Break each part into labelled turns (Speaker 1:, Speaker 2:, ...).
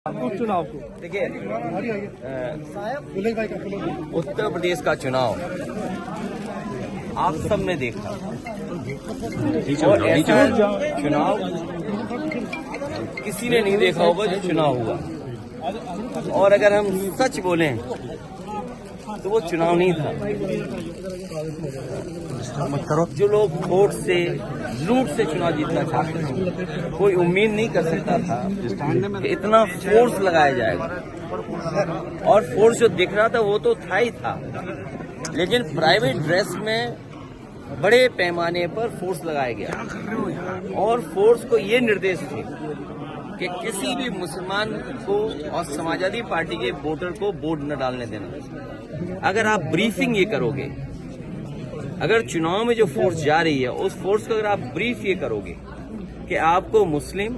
Speaker 1: चुनाव को
Speaker 2: देखिए, उत्तर प्रदेश का चुनाव आप सबने देखा और ऐसा चुनाव किसी ने नहीं देखा होगा जो चुनाव हुआ। और अगर हम सच बोलें तो वो चुनाव नहीं था। जो लोग वोट से लूट से चुनाव जीतना चाहते थे, कोई उम्मीद नहीं कर सकता था कि इतना फोर्स लगाया जाएगा। और फोर्स जो दिख रहा था वो तो था ही था, लेकिन प्राइवेट ड्रेस में बड़े पैमाने पर फोर्स लगाया गया। और फोर्स को ये निर्देश थे कि किसी भी मुसलमान को और समाजवादी पार्टी के वोटर को वोट न डालने देना। अगर आप ब्रीफिंग ये करोगे, अगर चुनाव में जो फोर्स जा रही है उस फोर्स को अगर आप ब्रीफ ये करोगे कि आपको मुस्लिम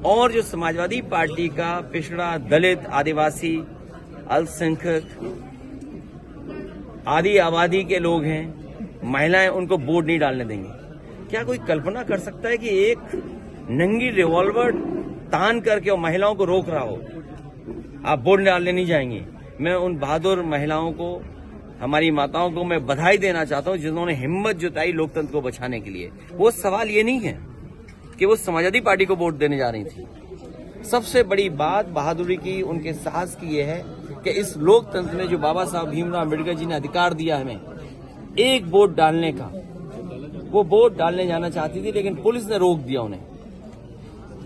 Speaker 2: और जो समाजवादी पार्टी का पिछड़ा, दलित, आदिवासी, अल्पसंख्यक आदि आबादी के लोग हैं, महिलाएं, उनको वोट नहीं डालने देंगे। क्या कोई कल्पना कर सकता है कि एक नंगी रिवॉल्वर तान करके और महिलाओं को रोक रहा हो, आप वोट डालने नहीं जाएंगे? मैं उन बहादुर महिलाओं को, हमारी माताओं को मैं बधाई देना चाहता हूं जिन्होंने हिम्मत जुटाई लोकतंत्र को बचाने के लिए। वो सवाल ये नहीं है कि वो समाजवादी पार्टी को वोट देने जा रही थी। सबसे बड़ी बात बहादुरी की, उनके साहस की ये है कि इस लोकतंत्र में जो बाबा साहब भीमराव अम्बेडकर जी ने अधिकार दिया हमें एक वोट डालने का, वो वोट डालने जाना चाहती थी, लेकिन पुलिस ने रोक दिया उन्हें।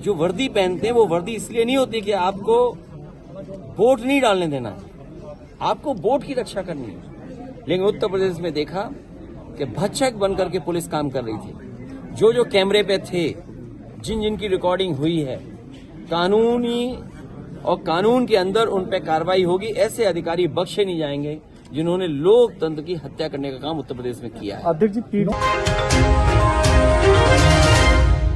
Speaker 2: जो वर्दी पहनते हैं वो वर्दी इसलिए नहीं होती कि आपको वोट नहीं डालने देना है, आपको वोट की रक्षा करनी है। लेकिन उत्तर प्रदेश में देखा कि भक्षक बनकर के पुलिस काम कर रही थी। जो जो कैमरे पे थे, जिन जिन की रिकॉर्डिंग हुई है, कानूनी और कानून के अंदर उन पे कार्रवाई होगी। ऐसे अधिकारी बख्शे नहीं जाएंगे जिन्होंने लोकतंत्र की हत्या करने का काम उत्तर प्रदेश में किया है।
Speaker 1: अध्यक्ष जी